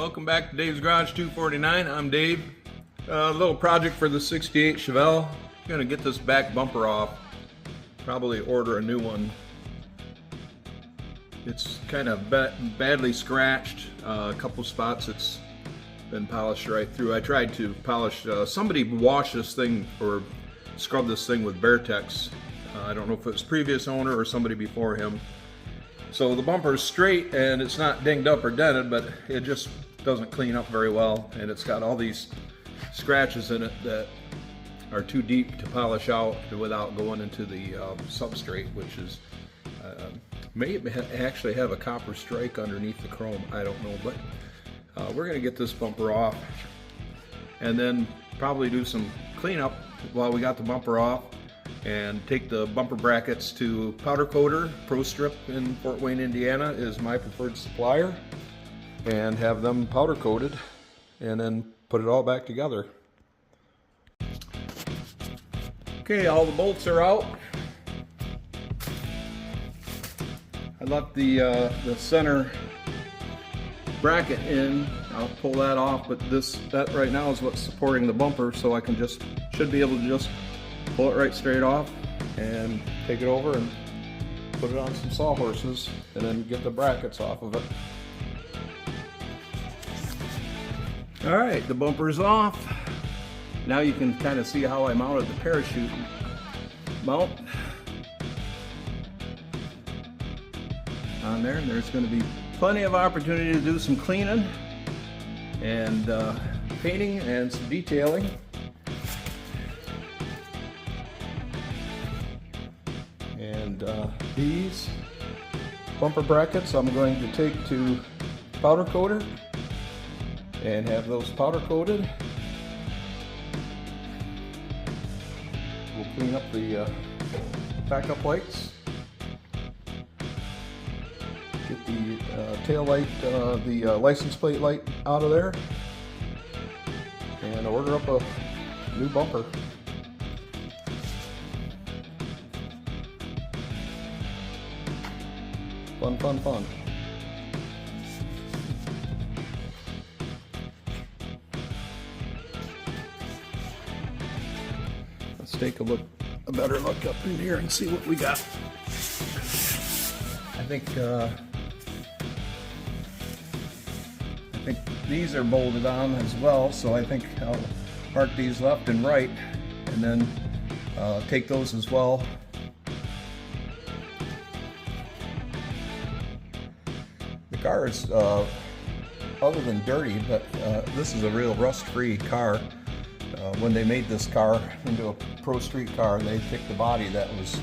welcome back to Dave's Garage 249. I'm Dave. A little project for the 68 Chevelle. I'm gonna get this back bumper off. Probably order a new one. It's kind of badly scratched. A couple spots it's been polished right through. I tried to polish. Somebody washed this thing or scrubbed this thing with Beartex. I don't know if it was previous owner or somebody before him. So the bumper is straight and it's not dinged up or dented, but it just doesn't clean up very well, and it's got all these scratches in it that are too deep to polish out without going into the substrate, which is may actually have a copper strike underneath the chrome. I don't know, but we're gonna get this bumper off and then probably do some cleanup while we got the bumper off, and take the bumper brackets to Powder Coater. Pro Strip in Fort Wayne, Indiana is my preferred supplier, and have them powder coated and then put it all back together. Okay, all the bolts are out. I left the center bracket in. I'll pull that off, but that right now is what's supporting the bumper, so I can should be able to just pull it right straight off and take it over and put it on some sawhorses and then get the brackets off of it. All right, the bumper's off. Now you can kind of see how I mounted the parachute mount on there, and there's going to be plenty of opportunity to do some cleaning and painting and some detailing. And these bumper brackets I'm going to take to powder coater and have those powder coated. We'll clean up the backup lights, get the tail light, the license plate light out of there, and order up a new bumper. Fun, fun, fun. Let's take a better look up in here and see what we got. I think these are bolted on as well, so I think I'll mark these left and right, and then take those as well. The car is, other than dirty, but this is a real rust-free car. When they made this car into a Pro Street car, they picked a body that was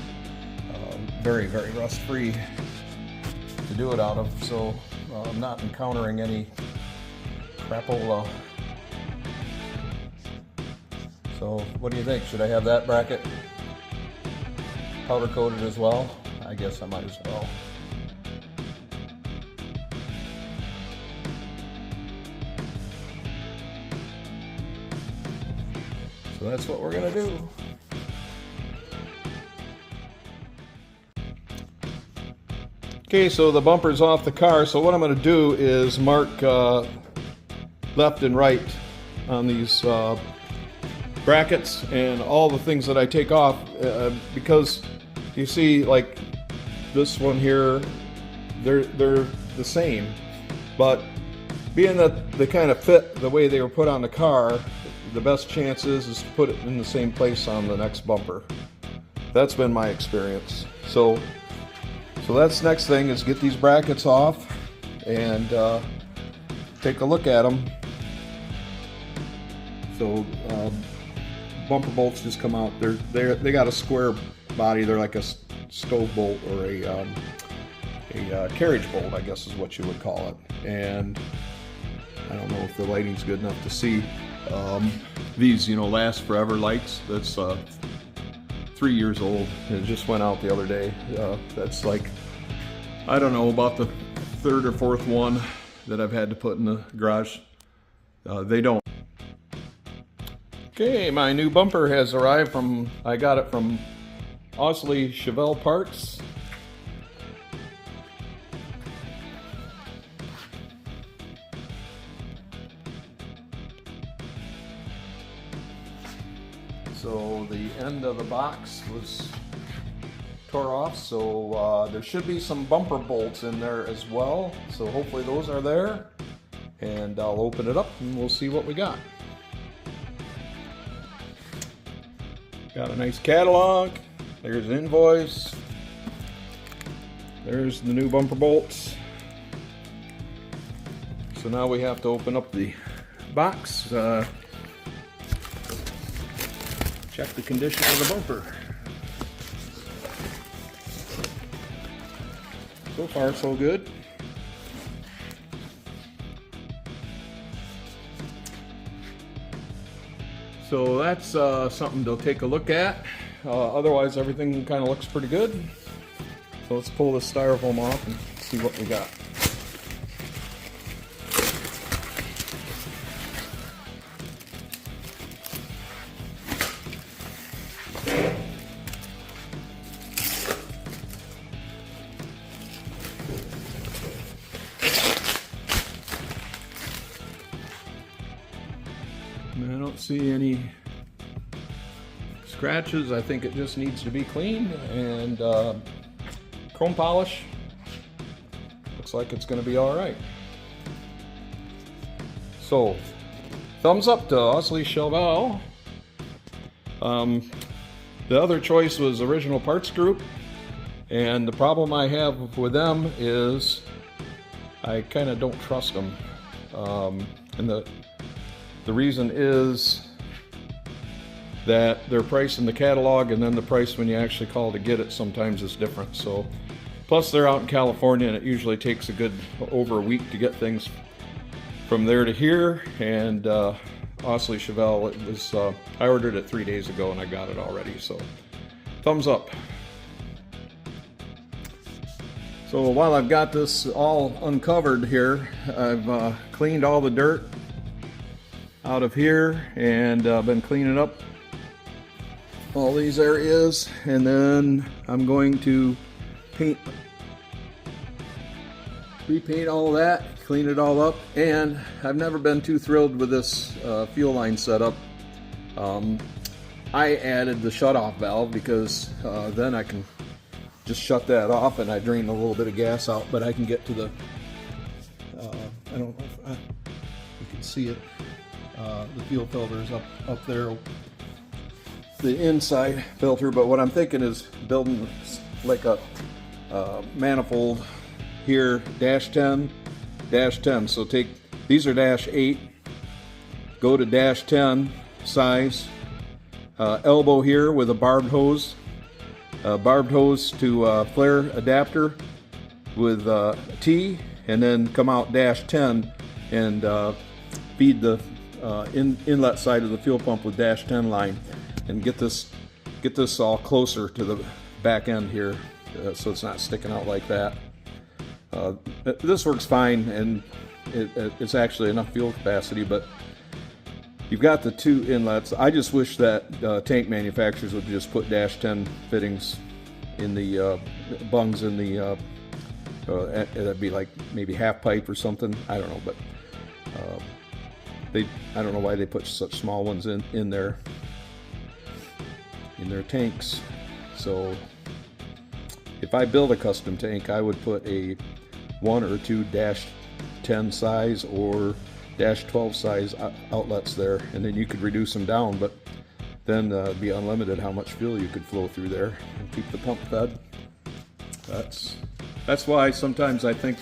very, very rust-free to do it out of, so I'm not encountering any crapola. So what do you think? Should I have that bracket powder coated as well? I guess I might as well. So that's what we're gonna do. Okay, so the bumper's off the car, so what I'm gonna do is mark left and right on these brackets and all the things that I take off, because you see, like this one here, they're the same, but being that they kind of fit the way they were put on the car, the best chance is to put it in the same place on the next bumper. That's been my experience. So that's the next thing, is get these brackets off and take a look at them. So bumper bolts just come out. They got a square body. They're like a stove bolt or a carriage bolt, I guess is what you would call it. And I don't know if the lighting's good enough to see. These, last forever lights. That's 3 years old. It just went out the other day. That's like, I don't know, about the third or fourth one that I've had to put in the garage. They don't. Okay, my new bumper has arrived I got it from Osley Chevelle Parts. end of the box was tore off, so there should be some bumper bolts in there as well. So hopefully those are there, and I'll open it up and we'll see what we got. Got a nice catalog. There's an invoice. There's the new bumper bolts. So now we have to open up the box, check the condition of the bumper. So far, so good. So that's something to take a look at. Otherwise, everything kind of looks pretty good. So let's pull this styrofoam off and see what we got. I don't see any scratches. I think it just needs to be cleaned, and chrome polish. Looks like it's going to be all right. So, thumbs up to Osley Chevelle. The other choice was Original Parts Group, and the problem I have with them is I kind of don't trust them, and the reason is that their price in the catalog and then the price when you actually call to get it sometimes is different. So, plus they're out in California, and it usually takes over a week to get things from there to here. And Osley Chevelle, it was I ordered it 3 days ago and I got it already. So, thumbs up. So while I've got this all uncovered here, I've cleaned all the dirt out of here, and been cleaning up all these areas, and then I'm going to repaint all of that, clean it all up. And I've never been too thrilled with this fuel line setup. I added the shutoff valve because then I can just shut that off and I drain a little bit of gas out, but I can get to the I don't know if you can see it. The fuel filter is up there, the inside filter. But what I'm thinking is building like a manifold here, -10, -10. So take, these are -8, go to -10 size, elbow here with a barbed hose to flare adapter with T, and then come out -10 and feed the inlet side of the fuel pump with -10 line, and get this all closer to the back end here, so it's not sticking out like that. This works fine, and it's actually enough fuel capacity, but you've got the two inlets. I just wish that tank manufacturers would just put -10 fittings in the bungs in the that'd be like maybe half pipe or something, I don't know, but I don't know why they put such small ones in their tanks. So if I build a custom tank, I would put a 1 or 2 -10 size or -12 size outlets there, and then you could reduce them down, but then it'd be unlimited how much fuel you could flow through there and keep the pump fed. That's why sometimes I think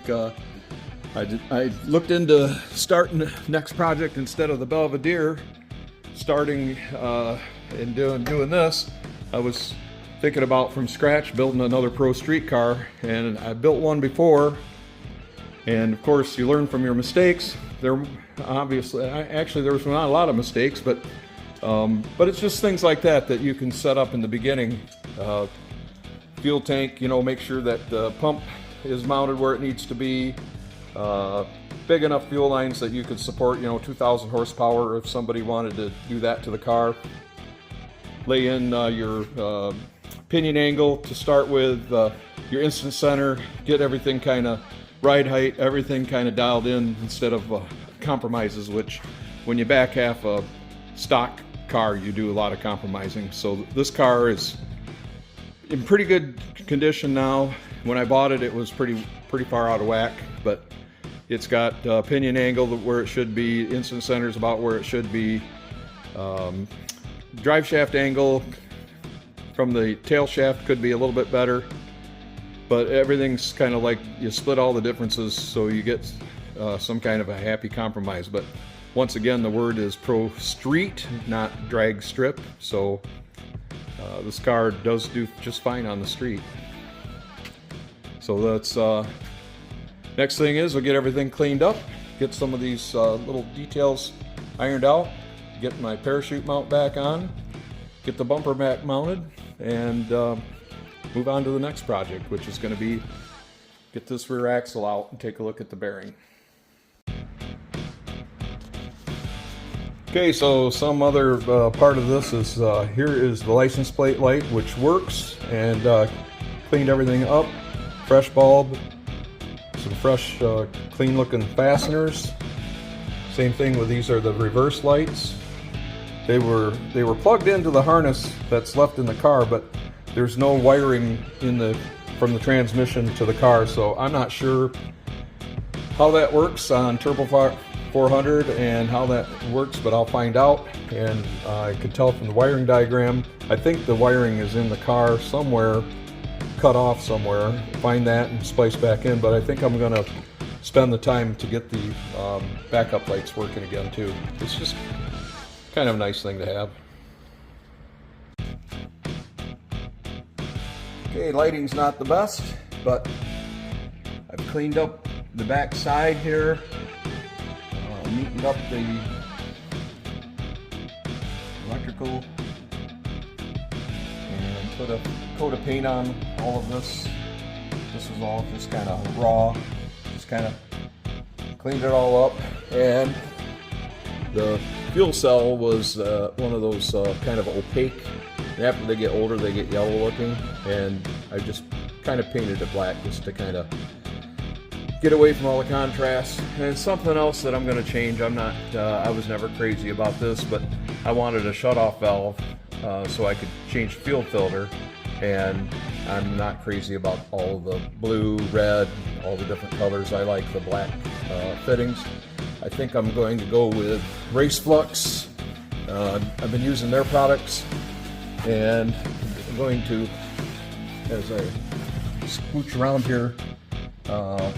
I looked into starting the next project instead of the Belvedere, starting and doing this. I was thinking about from scratch building another pro street car, and I built one before, and of course you learn from your mistakes. There obviously, actually there was not a lot of mistakes, but it's just things like that you can set up in the beginning. Fuel tank, make sure that the pump is mounted where it needs to be. Big enough fuel lines that you could support, 2,000 horsepower if somebody wanted to do that to the car. Lay in your pinion angle to start with, your instant center, get everything kind of ride height, everything kind of dialed in instead of compromises, which when you back half a stock car, you do a lot of compromising. So this car is in pretty good condition now. When I bought it, it was pretty far out of whack, but it's got pinion angle where it should be, instant center is about where it should be, drive shaft angle from the tail shaft could be a little bit better, but everything's kind of like you split all the differences so you get some kind of a happy compromise. But once again, the word is pro street, not drag strip, so this car does do just fine on the street. So that's next thing is we'll get everything cleaned up, get some of these little details ironed out, get my parachute mount back on, get the bumper back mounted, and move on to the next project, which is going to be get this rear axle out and take a look at the bearing. Okay, so some other part of this is here is the license plate light, which works, and cleaned everything up. Fresh bulb, some fresh clean looking fasteners. Same thing with these are the reverse lights. They were plugged into the harness that's left in the car, but there's no wiring from the transmission to the car, so I'm not sure how that works on Turbo 400 and how that works, but I'll find out. And I could tell from the wiring diagram, I think the wiring is in the car somewhere, cut off somewhere. Find that and splice back in, but I think I'm gonna spend the time to get the backup lights working again too. It's just kind of a nice thing to have. Okay, lighting's not the best, but I've cleaned up the back side here, neatened up the electrical, and put a coat of paint on all of this. This was all just kind of raw, just kind of cleaned it all up. And the fuel cell was one of those kind of opaque. And after they get older, they get yellow looking, and I just kind of painted it black just to kind of get away from all the contrast. And something else that I'm going to change. I was never crazy about this, but I wanted a shutoff valve so I could change the fuel filter, and I'm not crazy about all the blue, red, all the different colors. I like the black fittings. I think I'm going to go with Race Flux. I've been using their products, and I'm going to, as I scooch around here, go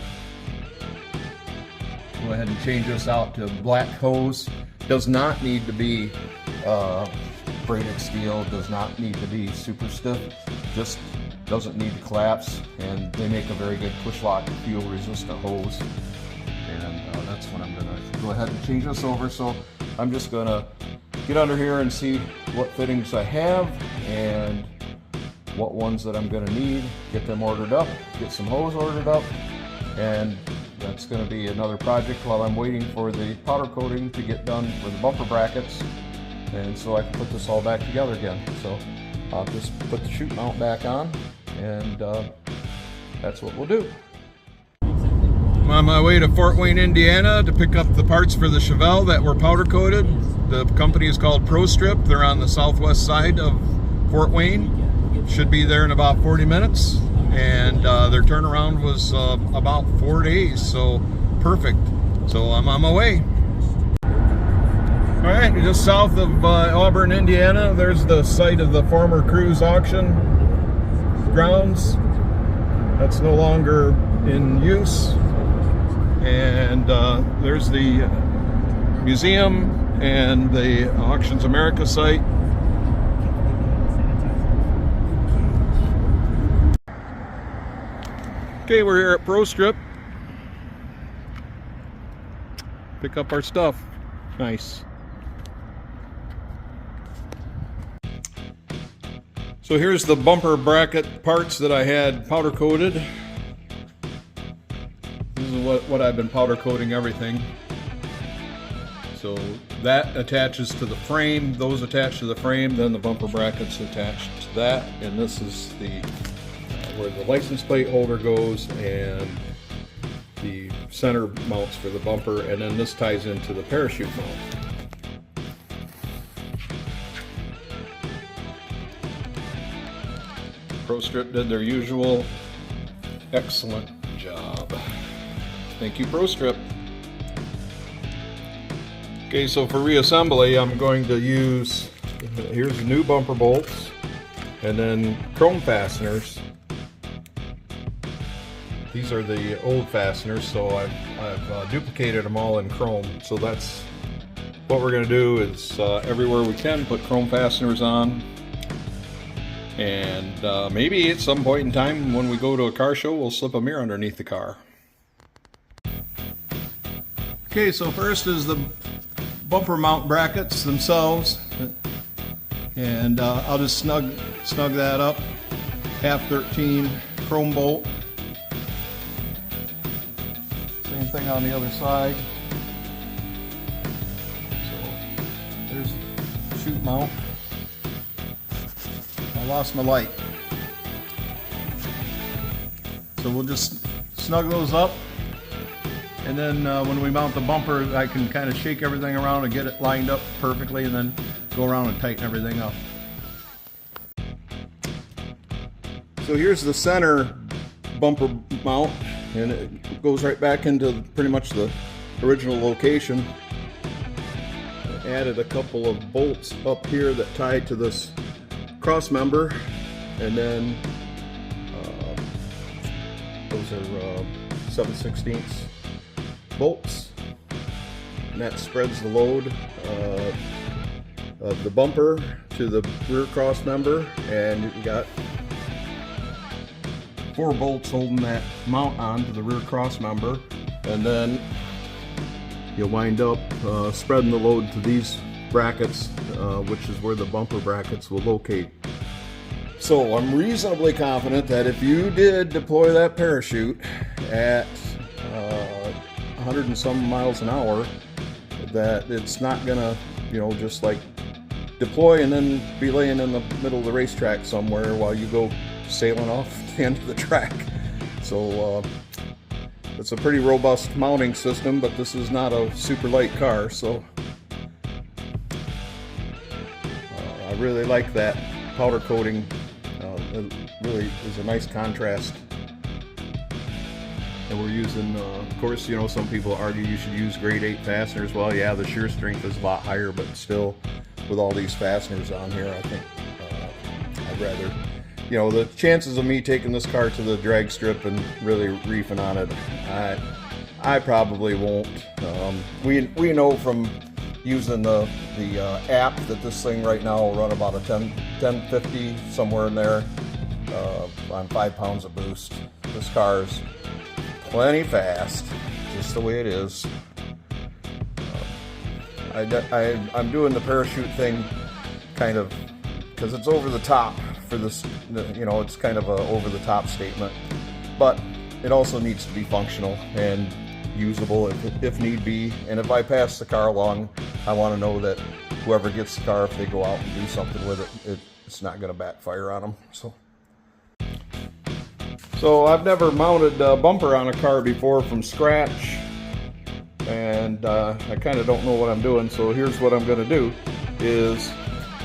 ahead and change this out to black hose. Does not need to be braided steel, does not need to be super stiff, just doesn't need to collapse, and they make a very good push lock fuel resistant hose. And that's what I'm gonna go ahead and change this over. So I'm just gonna get under here and see what fittings I have and what ones that I'm gonna need, get them ordered up, get some hose ordered up, and that's going to be another project while I'm waiting for the powder coating to get done for the bumper brackets, and so I can put this all back together again. So I'll just put the chute mount back on, and that's what we'll do. I'm on my way to Fort Wayne, Indiana to pick up the parts for the Chevelle that were powder coated. The company is called Pro Strip. They're on the southwest side of Fort Wayne. Should be there in about 40 minutes. And their turnaround was about 4 days, so perfect. So I'm on my way. All right, just south of Auburn, Indiana, there's the site of the former cruise auction grounds. That's no longer in use. And there's the museum and the Auctions America site. Okay, we're here at Pro Strip. Pick up our stuff. Nice. So here's the bumper bracket parts that I had powder coated. This is what I've been powder coating everything. So that attaches to the frame, those attach to the frame, then the bumper brackets attached to that, and this is the where the license plate holder goes and the center mounts for the bumper, and then this ties into the parachute mount. ProStrip did their usual excellent job. Thank you, ProStrip. Okay, so for reassembly, I'm going to use, here's the new bumper bolts, and then chrome fasteners. These are the old fasteners, so I've duplicated them all in chrome. So that's what we're going to do is everywhere we can put chrome fasteners on. And maybe at some point in time when we go to a car show, we'll slip a mirror underneath the car. Okay, so first is the bumper mount brackets themselves. And I'll just snug that up. Half 13 chrome bolt. Same thing on the other side. So there's the chute mount. I lost my light. So we'll just snug those up, and then when we mount the bumper, I can kind of shake everything around and get it lined up perfectly, and then go around and tighten everything up. So here's the center bumper mount, and it goes right back into pretty much the original location. I added a couple of bolts up here that tie to this cross member, and then those are 7/16 bolts, and that spreads the load of the bumper to the rear cross member, and you got 4 bolts holding that mount on to the rear cross member, and then you'll wind up spreading the load to these brackets, which is where the bumper brackets will locate. So I'm reasonably confident that if you did deploy that parachute at 100 and some miles an hour, that it's not gonna, just like deploy and then be laying in the middle of the racetrack somewhere while you go sailing off the end of the track. So it's a pretty robust mounting system, but this is not a super light car, so I really like that powder coating. It really is a nice contrast. And we're using, of course, some people argue you should use grade 8 fasteners. Well, yeah, the shear strength is a lot higher, but still, with all these fasteners on here, I think I'd rather, the chances of me taking this car to the drag strip and really reefing on it, I probably won't. We know from using the app that this thing right now will run about a 1050, somewhere in there, on 5 pounds of boost. This car's plenty fast, just the way it is. I'm doing the parachute thing kind of because it's over the top for this, it's kind of a over the top statement, but it also needs to be functional and usable if need be. And if I pass the car along, I want to know that whoever gets the car, if they go out and do something with it, it's not going to backfire on them. So I've never mounted a bumper on a car before from scratch, and I kind of don't know what I'm doing. So here's what I'm going to do is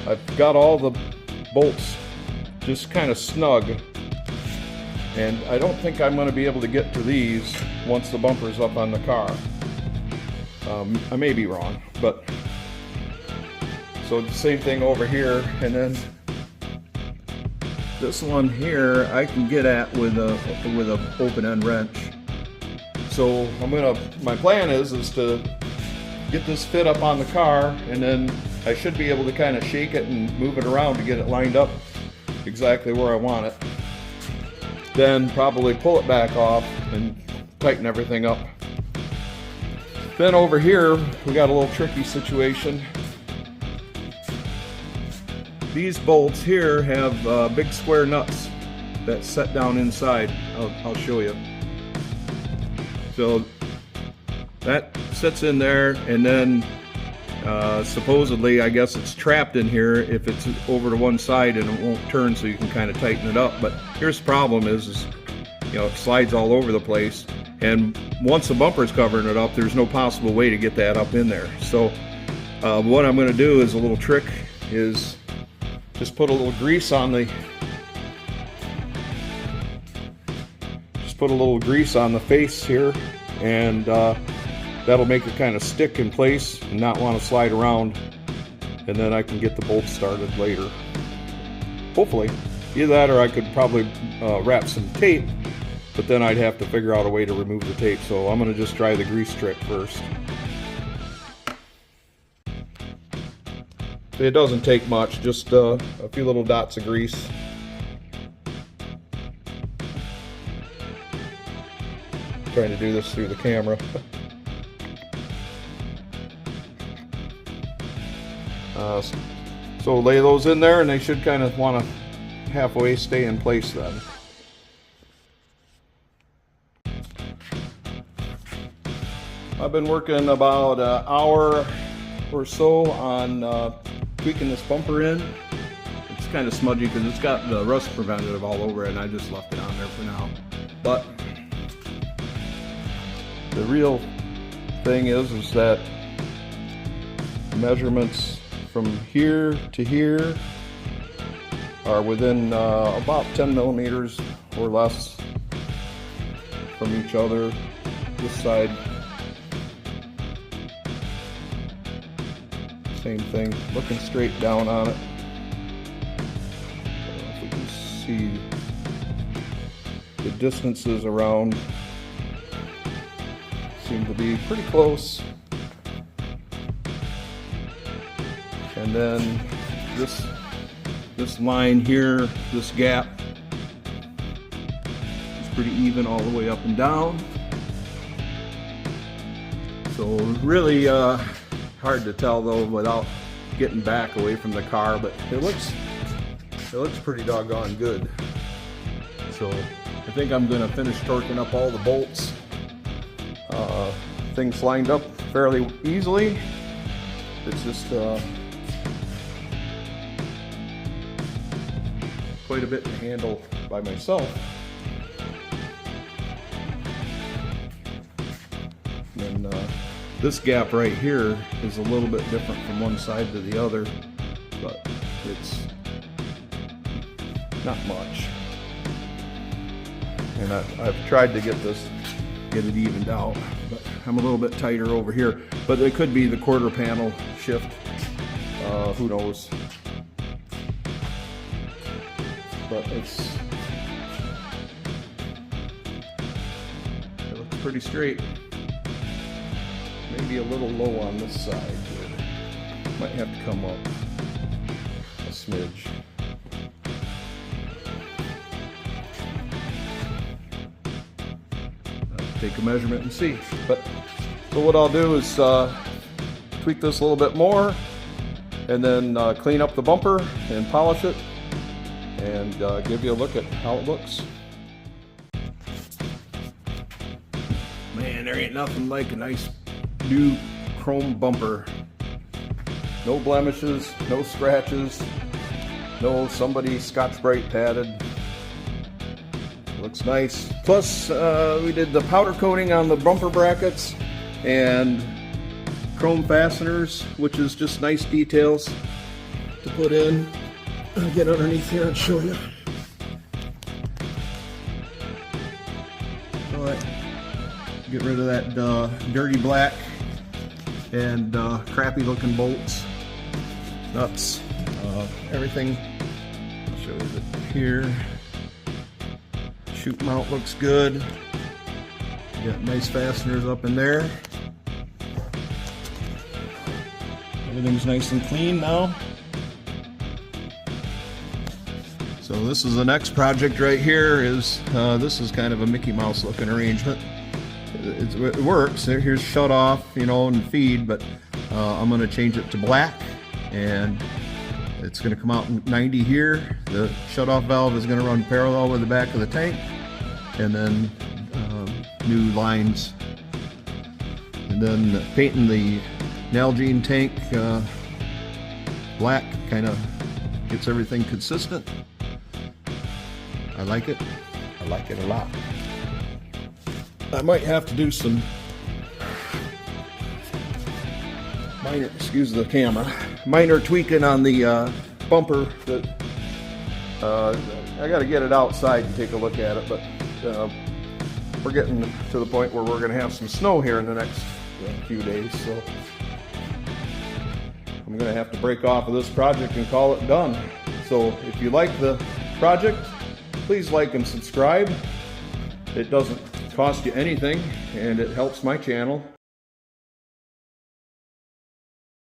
I've got all the bolts just kind of snug, and I don't think I'm going to be able to get to these once the bumper's up on the car. I may be wrong, but so the same thing over here, and then this one here I can get at with a open end wrench. So my plan is to get this fit up on the car, and then I should be able to kind of shake it and move it around to get it lined up exactly where I want it. Then probably pull it back off and tighten everything up. Then over here we got a little tricky situation. These bolts here have big square nuts that set down inside. I'll show you. So that sits in there, and then supposedly, I guess it's trapped in here if it's over to one side, and it won't turn, so you can kind of tighten it up. But here's the problem is it slides all over the place, and once the bumper's covering it up, there's no possible way to get that up in there. So what I'm going to do is a little trick is just put a little grease on the put a little grease on the face here, and that'll make it kind of stick in place and not want to slide around, and then I can get the bolts started later. Hopefully. Either that, or I could probably wrap some tape, but then I'd have to figure out a way to remove the tape, so I'm going to just try the grease trick first. It doesn't take much, just a few little dots of grease. Trying to do this through the camera. So lay those in there, and they should kind of want to halfway stay in place then. I've been working about an hour or so on tweaking this bumper in. It's kind of smudgy because it's got the rust preventative all over it, and I just left it on there for now. But the real thing is that measurements from here to here are within about 10 millimeters or less from each other. This side, same thing, looking straight down on it. I don't know if we can see the distances around. Seem to be pretty close. And then this line here, this gap, is pretty even all the way up and down. So really hard to tell though without getting back away from the car, but it looks pretty doggone good. So I think I'm going to finish torquing up all the bolts. Things lined up fairly easily. It's just quite a bit to handle by myself. And this gap right here is a little bit different from one side to the other, but it's not much. And I've tried to get it evened out, but I'm a little bit tighter over here. But it could be the quarter panel shift, who knows. But it looks pretty straight. Maybe a little low on this side here. Might have to come up a smidge. Take a measurement and see. But so what I'll do is tweak this a little bit more, and then clean up the bumper and polish it, and give you a look at how it looks. Man, there ain't nothing like a nice new chrome bumper. No blemishes, no scratches, no somebody Scotch-Brite padded. Looks nice. Plus, we did the powder coating on the bumper brackets and chrome fasteners, which is just nice details to put in. I'll get underneath here and show you. All right. Get rid of that dirty black and crappy looking bolts, nuts, everything. I'll show you that here. Chute mount looks good. Got nice fasteners up in there. Everything's nice and clean now. So this is the next project right here. This is kind of a Mickey Mouse looking arrangement. It works. Here's shut off, you know, and feed, but I'm going to change it to black, and it's going to come out in 90 here. The shut-off valve is going to run parallel with the back of the tank, and then new lines. And then painting the Nalgene tank black kind of gets everything consistent. I like it. I like it a lot. I might have to do some minor, excuse the camera, minor tweaking on the bumper. That I got to get it outside and take a look at it, but we're getting to the point where we're going to have some snow here in the next few days, so I'm going to have to break off of this project and call it done. So if you like the project, please like and subscribe. It doesn't cost you anything, and it helps my channel.